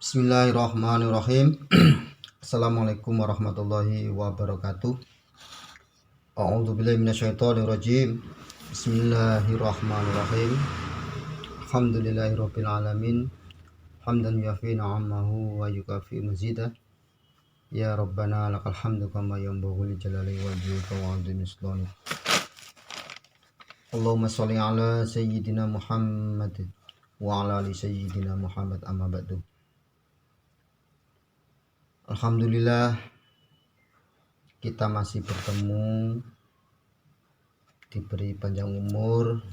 Bismillahirrahmanirrahim. Assalamualaikum warahmatullahi wabarakatuh. A'udzubillahi minasyaitonirrajim. Bismillahirrahmanirrahim. Alhamdulillahirabbil alamin. Hamdan yuafi ni'amahu wa yukafi mazidah. Ya Rabbana lakal hamdu kama yanbaghi li jalali wajhika wa 'azimi sultanik. Allahumma sholli ala sayyidina Muhammad wa ala ali sayyidina Muhammad amma ba'du. Alhamdulillah kita masih bertemu, diberi panjang umur,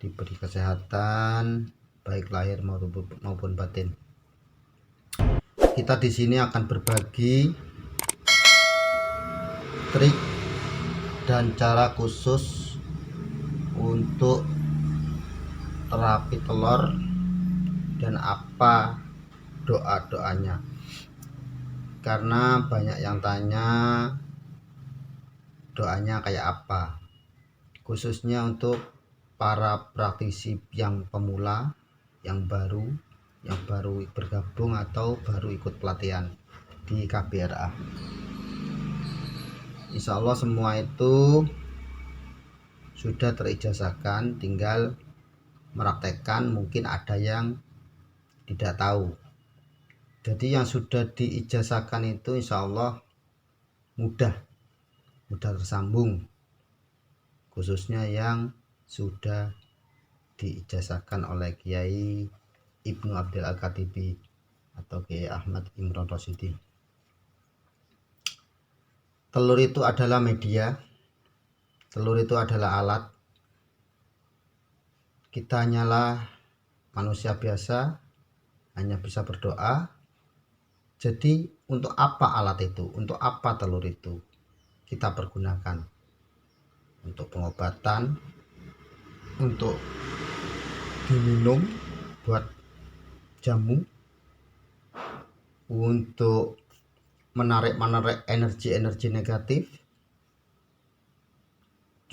diberi kesehatan baik lahir maupun batin. Kita di sini akan berbagi trik dan cara khusus untuk terapi telur dan apa doa-doanya. Karena banyak yang tanya doanya kayak apa, khususnya untuk para praktisi yang pemula, yang baru bergabung atau baru ikut pelatihan di KBRA. Insya Allah semua itu sudah terijazahkan, tinggal meraktekkan. Mungkin ada yang tidak tahu. Jadi yang sudah diijazahkan itu insya Allah mudah tersambung, khususnya yang sudah diijazahkan oleh Kiai Ibnu Abdul Al-Khatibi atau Kiai Ahmad Imron Rosyidi. Telur itu adalah media, telur itu adalah alat. Kita hanyalah manusia biasa, hanya bisa berdoa. Jadi untuk apa alat itu? Untuk apa telur itu kita pergunakan? Untuk pengobatan, untuk diminum buat jamu, untuk menarik energi negatif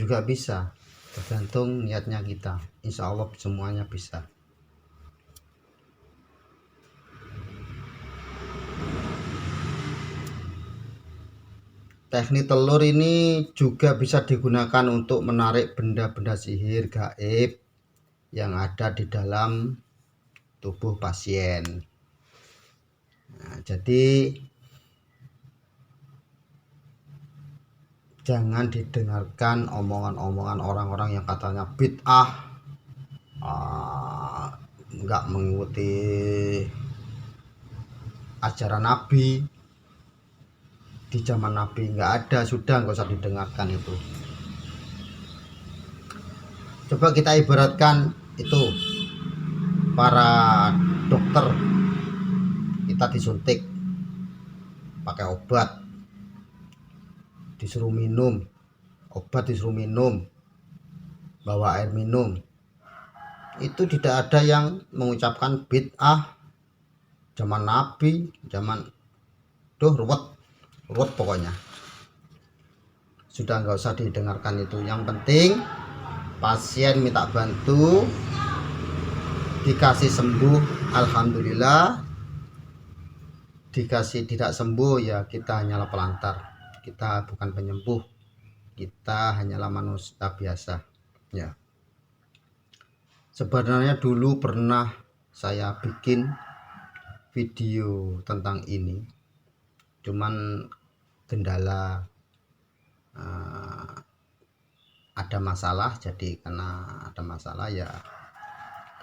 juga bisa, tergantung niatnya kita. Insya Allah semuanya bisa. Teknik telur ini juga bisa digunakan untuk menarik benda-benda sihir gaib yang ada di dalam tubuh pasien. Nah, jadi jangan didengarkan omongan-omongan orang-orang yang katanya bid'ah, nggak mengikuti ajaran Nabi. Di zaman Nabi nggak ada, sudah nggak usah didengarkan itu. Coba kita ibaratkan itu para dokter, kita disuntik pakai obat, disuruh minum obat, disuruh minum, bawa air minum. Itu tidak ada yang mengucapkan bid'ah zaman Nabi, zaman ruwet pokoknya. Sudah nggak usah didengarkan itu. Yang penting pasien minta bantu, dikasih sembuh, alhamdulillah. Dikasih tidak sembuh, ya kita hanyalah pelantar, kita bukan penyembuh, kita hanyalah manusia biasa ya. Sebenarnya dulu pernah saya bikin video tentang ini, cuman kendala ada masalah. Jadi karena ada masalah ya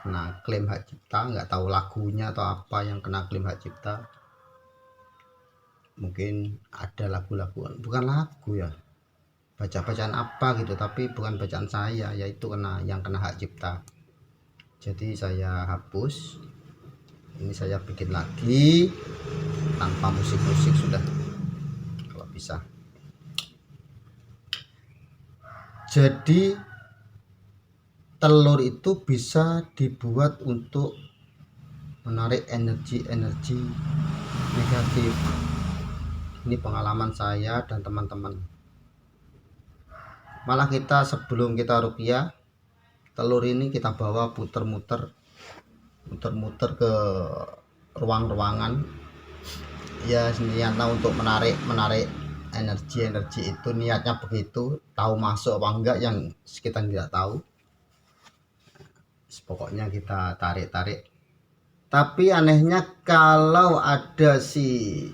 kena klaim hak cipta, nggak tahu lagunya atau apa yang kena klaim hak cipta. Mungkin ada lagu-lagu, bukan lagu ya, bacaan apa gitu, tapi bukan bacaan saya, yaitu yang kena hak cipta. Jadi saya hapus, ini saya bikin lagi tanpa musik-musik sudah, kalau bisa. Jadi telur itu bisa dibuat untuk menarik energi negatif. Ini pengalaman saya dan teman-teman. Malah kita sebelum kita ruqyah, telur ini kita bawa muter-muter ke ruang-ruangan ya, niatnya untuk menarik energi itu, niatnya begitu. Tahu masuk apa enggak yang kita tidak tahu, pokoknya kita tarik. Tapi anehnya kalau ada si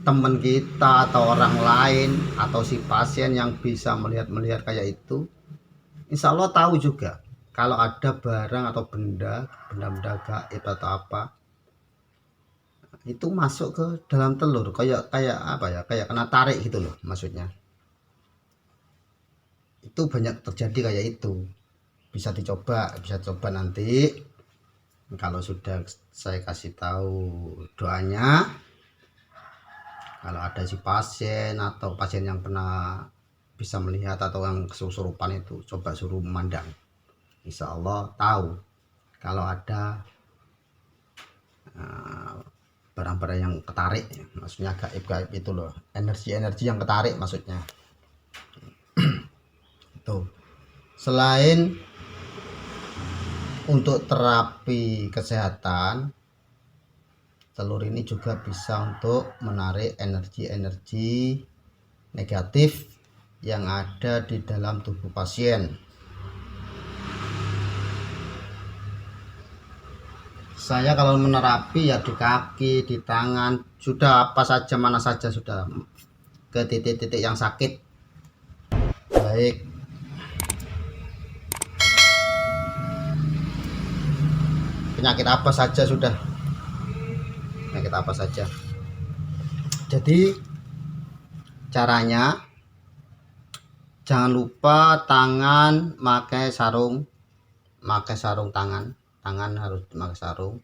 teman kita atau orang lain atau si pasien yang bisa melihat kayak itu, insya Allah tahu juga kalau ada barang atau benda gaib atau apa itu masuk ke dalam telur, kayak apa ya, kayak kena tarik gitu loh maksudnya. Itu banyak terjadi kayak itu. Bisa dicoba nanti kalau sudah saya kasih tahu doanya. Kalau ada si pasien atau pasien yang pernah bisa melihat atau yang kesurupan itu, coba suruh memandang, insya Allah tahu kalau ada barang-barang yang ketarik, maksudnya gaib itu loh, energi yang ketarik maksudnya. Itu selain untuk terapi kesehatan, telur ini juga bisa untuk menarik energi negatif yang ada di dalam tubuh pasien. Saya kalau menerapi ya di kaki, di tangan, sudah apa saja, mana saja sudah, ke titik-titik yang sakit. Baik penyakit apa saja sudah, penyakit apa saja. Jadi caranya jangan lupa tangan pakai sarung tangan harus pakai sarung,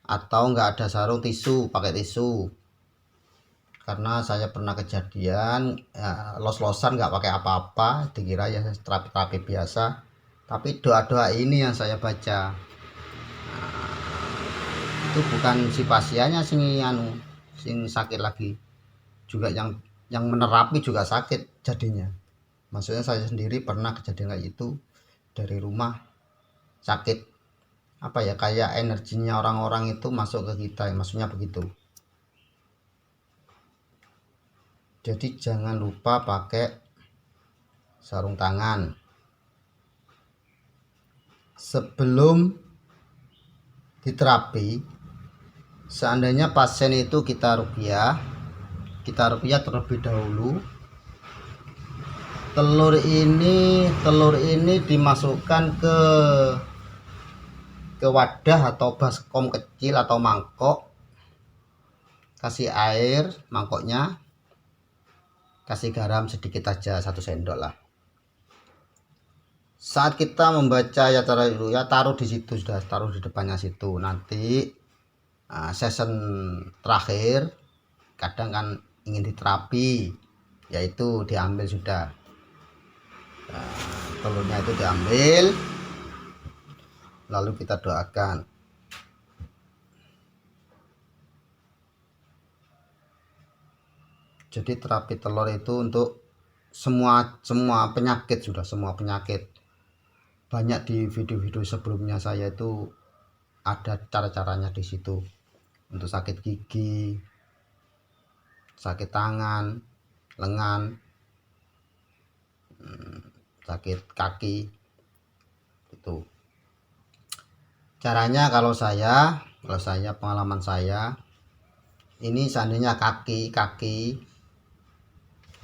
atau enggak ada sarung, tisu, pakai tisu. Karena saya pernah kejadian ya, los-losan nggak pakai apa-apa, dikira ya terapi biasa, tapi doa-doa ini yang saya baca itu bukan si pasiennya sing sakit lagi, juga yang menerapi juga sakit jadinya. Maksudnya saya sendiri pernah kejadian kayak itu, dari rumah sakit, apa ya, kayak energinya orang-orang itu masuk ke kita, maksudnya begitu. Jadi jangan lupa pakai sarung tangan sebelum diterapi. Seandainya pasien itu kita ruqyah terlebih dahulu, telur ini dimasukkan ke wadah atau baskom kecil atau mangkok, kasih air mangkoknya, kasih garam sedikit aja, 1 sendok lah. Saat kita membaca ya taruh di situ, sudah taruh di depannya situ. Nanti session terakhir kadang kan ingin diterapi, yaitu diambil sudah, telurnya itu diambil, lalu kita doakan. Jadi terapi telur itu untuk semua penyakit, sudah semua penyakit. Banyak di video-video sebelumnya saya itu ada cara-caranya di situ. Untuk sakit gigi, sakit tangan, lengan, sakit kaki, itu caranya. Kalau saya pengalaman saya ini, seandainya kaki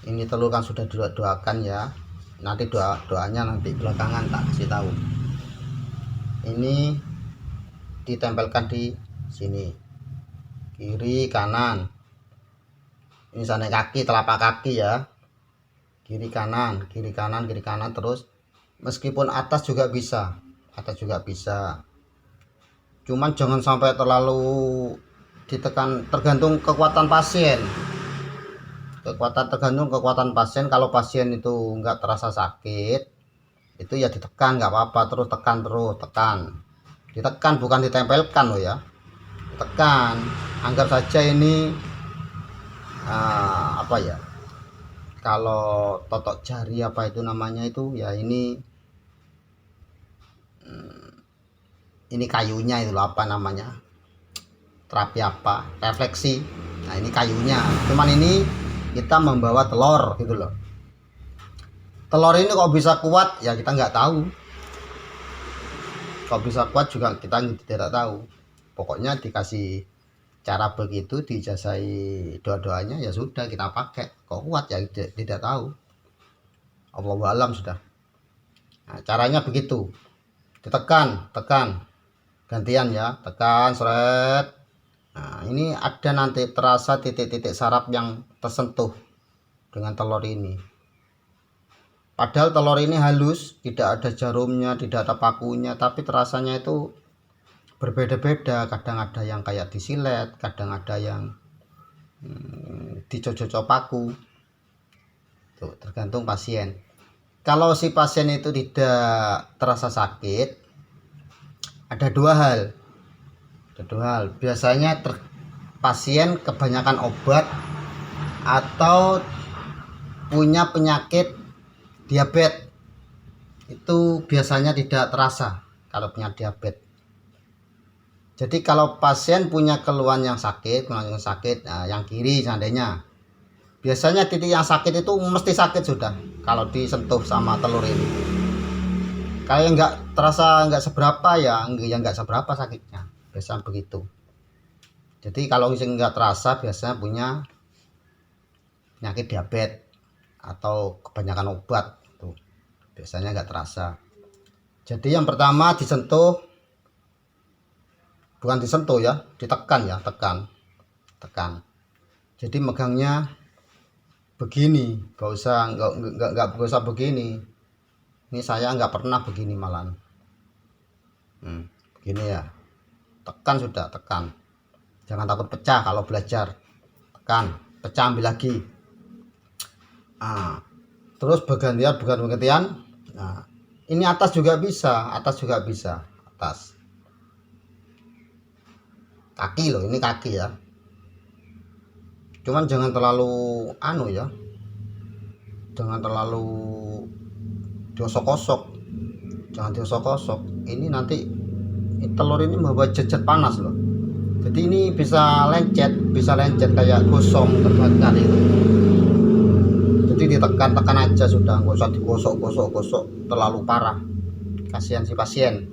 ini telur kan sudah doakan ya, nanti doanya nanti belakangan tak kasih tahu. Ini ditempelkan di sini, kiri kanan. Ini sana kaki, telapak kaki ya, kiri kanan, terus meskipun atas juga bisa, cuman jangan sampai terlalu ditekan, tergantung kekuatan pasien. Tergantung kekuatan pasien. Kalau pasien itu enggak terasa sakit, itu ya ditekan nggak apa-apa, terus ditekan, bukan ditempelkan loh ya, tekan. Anggap saja ini apa ya, kalau totok jari apa itu namanya itu ya, ini kayunya itu apa namanya, terapi apa, refleksi. Nah ini kayunya, cuman ini kita membawa telur gitu loh. Telur ini kok bisa kuat ya kita nggak tahu, kok bisa kuat juga kita tidak tahu. Pokoknya dikasih cara begitu, dijazai doa-doanya, ya sudah kita pakai. Kok kuat ya tidak tahu, Allahu alam sudah. Nah, caranya begitu, ditekan gantian ya, tekan seret. Nah ini ada nanti terasa titik-titik saraf yang tersentuh dengan telur ini. Padahal telur ini halus, tidak ada jarumnya, tidak ada pakunya, tapi terasanya itu berbeda-beda. Kadang ada yang kayak disilet, kadang ada yang dicocok paku. Tuh, tergantung pasien. Kalau si pasien itu tidak terasa sakit, ada dua hal. Biasanya pasien kebanyakan obat atau punya penyakit diabetes. Itu biasanya tidak terasa kalau punya diabetes. Jadi kalau pasien punya keluhan yang sakit, nah, yang kiri seandainya, biasanya titik yang sakit itu mesti sakit sudah kalau disentuh sama telur ini. Kayak nggak terasa, nggak seberapa ya nggak seberapa sakitnya, biasanya begitu. Jadi kalau nggak terasa biasanya punya penyakit diabetes atau kebanyakan obat tuh, biasanya nggak terasa. Jadi yang pertama disentuh, bukan disentuh ya, ditekan ya, tekan. Jadi megangnya begini, nggak usah begini. Ini saya nggak pernah begini malam. Begini ya, tekan sudah, tekan. Jangan takut pecah kalau belajar, tekan, pecah ambil lagi. Nah, terus bergantian. Nah, ini atas juga bisa, atas. Kaki loh, ini kaki ya. Cuman jangan terlalu ya. Jangan terlalu diosok-osok. Ini nanti telur ini membawa jejak panas loh. Jadi ini bisa lencet kayak gosong terbakar itu. Jadi ditekan aja sudah, nggak usah digosok terlalu parah. Kasihan si pasien.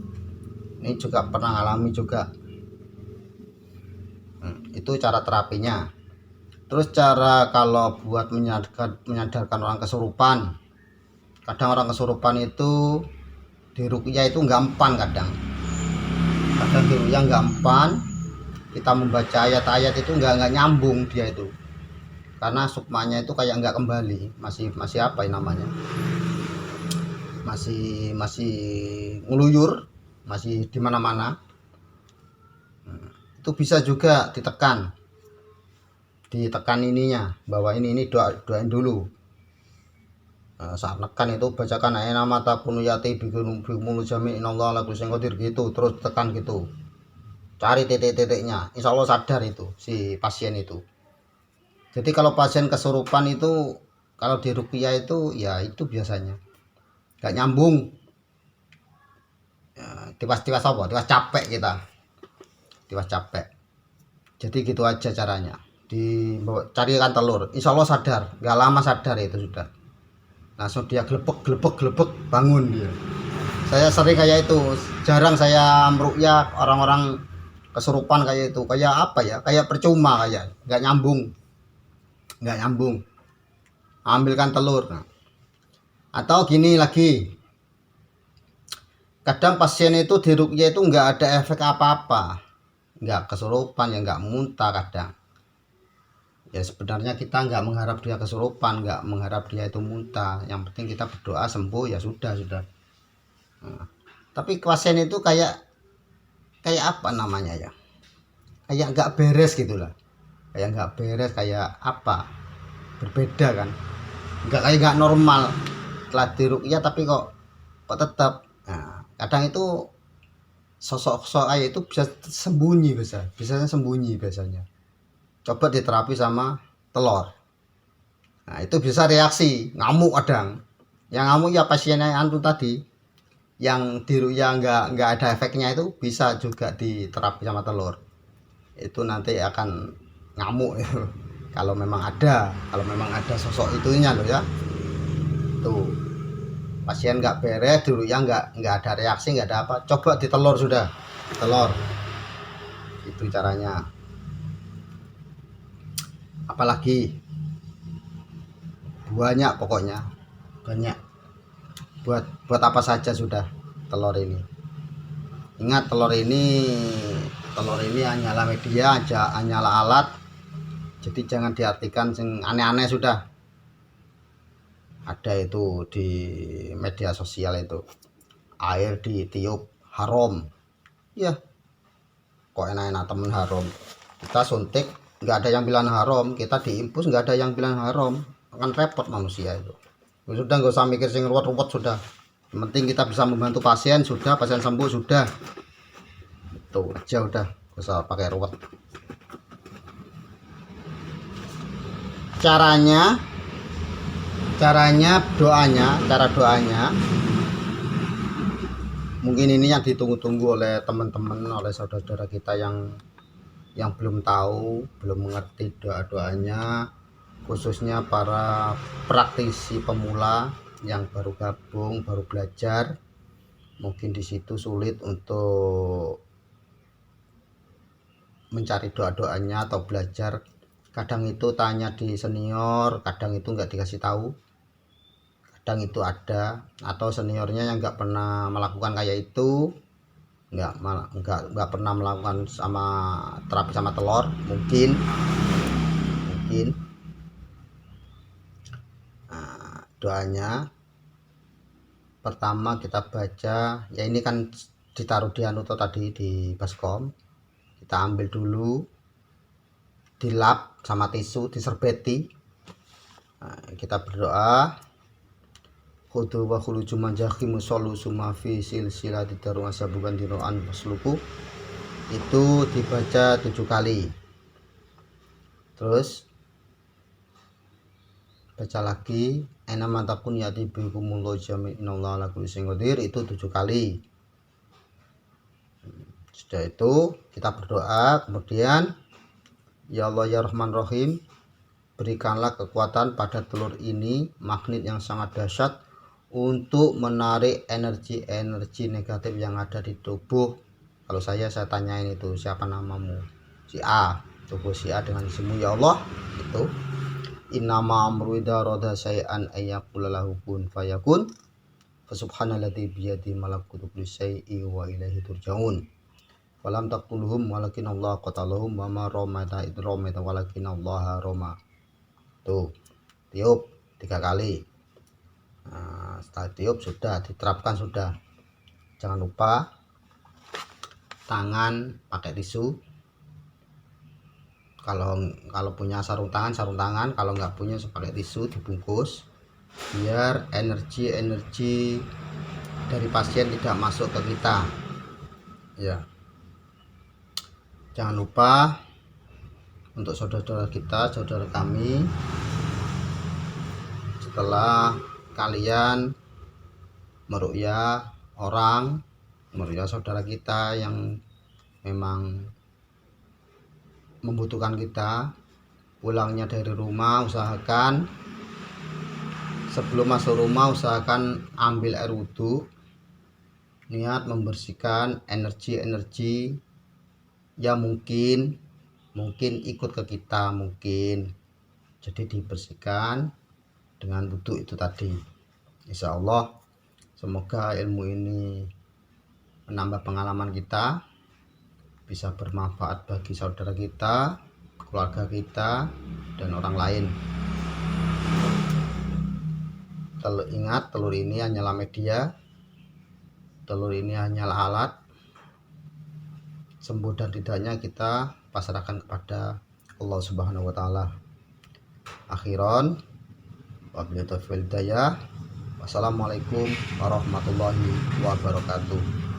Ini juga pernah alami juga. Itu cara terapinya. Terus cara kalau buat menyadarkan orang kesurupan. Kadang orang kesurupan itu di ruqyah itu gampang, kadang di ruqyah gampang. Kita membaca ayat-ayat itu nggak nyambung dia itu, karena sukmanya itu kayak nggak kembali, masih apa ya namanya, masih ngeluyur, masih di mana-mana. Itu bisa juga ditekan ininya, bahwa ini doain dulu. Saat nekan itu bacakan ayat mata punuyati bimulu jami inallah lagu sengkodir gitu, terus tekan gitu, cari titik-titiknya, insya Allah sadar itu si pasien itu. Jadi kalau pasien kesurupan itu, kalau di ruqyah itu ya itu biasanya gak nyambung ya, tiwas capek kita, jadi gitu aja caranya. Carikan telur, insya Allah sadar, gak lama sadar itu sudah, langsung dia gelebek bangun dia. Saya sering kayak itu, jarang saya meruqyah orang-orang kesurupan kayak itu, kayak apa ya, kayak percuma, kayak nggak nyambung. Ambilkan telur. Nah, atau gini lagi, kadang pasien itu di ruqyah itu nggak ada efek apa-apa, nggak kesurupan ya, nggak muntah kadang. Ya sebenarnya kita nggak mengharap dia kesurupan, nggak mengharap dia itu muntah, yang penting kita berdoa sembuh ya sudah. Nah, tapi pasien itu kayak apa namanya ya, kayak nggak beres gitulah, kayak apa, berbeda kan, nggak normal. Setelah di ruqyah tapi kok tetap. Nah, kadang itu sosok kayak itu bisa sembunyi, biasanya. Coba diterapi sama telur. Nah, itu bisa reaksi ngamuk kadang. Yang ngamuk ya pasiennya antu tadi, yang di ruqyah nggak ada efeknya, itu bisa juga diterapi sama telur. itu nanti akan ngamuk ya. Kalau memang ada sosok itunya loh ya. Tuh, pasien nggak beres dulu ya, nggak ada reaksi, nggak ada apa, coba ditelur sudah, telur itu caranya. Apalagi banyak, pokoknya banyak, buat apa saja sudah telur ini. Ingat, telur ini hanyalah media aja, hanyalah alat, jadi jangan diartikan yang aneh-aneh sudah. Ada itu di media sosial itu, air ditiup haram ya, kok enak-enak temen haram. Kita suntik nggak ada yang bilang haram, kita diimpus nggak ada yang bilang haram, kan repot manusia itu. Sudah, nggak usah mikir sing ruwet-ruwet sudah, yang penting kita bisa membantu pasien sudah, pasien sembuh sudah, itu aja udah, nggak usah pakai ruwet. Caranya doanya mungkin ini yang ditunggu-tunggu oleh teman-teman, oleh saudara-saudara kita yang belum tahu, belum mengerti doa-doanya, khususnya para praktisi pemula yang baru gabung, baru belajar. Mungkin di situ sulit untuk mencari doa-doanya atau belajar. Kadang itu tanya di senior, kadang itu nggak dikasih tahu, kadang itu ada, atau seniornya yang nggak pernah melakukan kayak itu, nggak pernah melakukan sama terapi sama telur, mungkin. Nah, doanya pertama kita baca ya, ini kan ditaruh di anuto tadi, di baskom, kita ambil dulu, dilap sama tisu, diserbeti. Nah, kita berdoa, khudu wa khuluju manjahimu solu sumafi silsilah didarung asabukan diro'an wasluku, itu dibaca 7 kali. Terus baca lagi, ena mantakun yati bikumullah jami'inallah ala kulli syai'in qadir, itu 7 kali. Sudah itu kita berdoa, kemudian ya Allah ya Rahman Rahim, berikanlah kekuatan pada telur ini, magnet yang sangat dahsyat untuk menarik energi-energi negatif yang ada di tubuh. Kalau saya tanyain itu, siapa namamu? Si A. Tubuh si A dengan isimu ya Allah, itu innama amru idza rada syai'an ayyaqula lahu kun fayakun, fa subhanalladzi biyadi malakutu kulli syai'in wa ilaihi turja'un, walam taqtuluhum walakin Allah qatalahum wa ma ramaita id ramaita walakin Allah rama. Tuh, tiup 3 kali. Nah, setelah tiup sudah diterapkan sudah. Jangan lupa tangan pakai tisu. Kalau punya sarung tangan, kalau nggak punya pakai tisu dibungkus, biar energi dari pasien tidak masuk ke kita ya. Jangan lupa untuk saudara-saudara kita, saudara kami, setelah kalian meruqyah saudara kita yang memang membutuhkan kita, pulangnya dari rumah, usahakan sebelum masuk rumah usahakan ambil air wudhu, niat membersihkan energi yang mungkin ikut ke kita, mungkin, jadi dibersihkan dengan wudhu itu tadi. Insya Allah semoga ilmu ini menambah pengalaman kita, bisa bermanfaat bagi saudara kita, keluarga kita, dan orang lain. Ingat, telur ini hanyalah media, telur ini hanyalah alat. Sembuh dan tidaknya kita pasrahkan kepada Allah Subhanahu wa Ta'ala. Akhiran, wabillahi taufiq wal hidayah. Wassalamualaikum warahmatullahi wabarakatuh.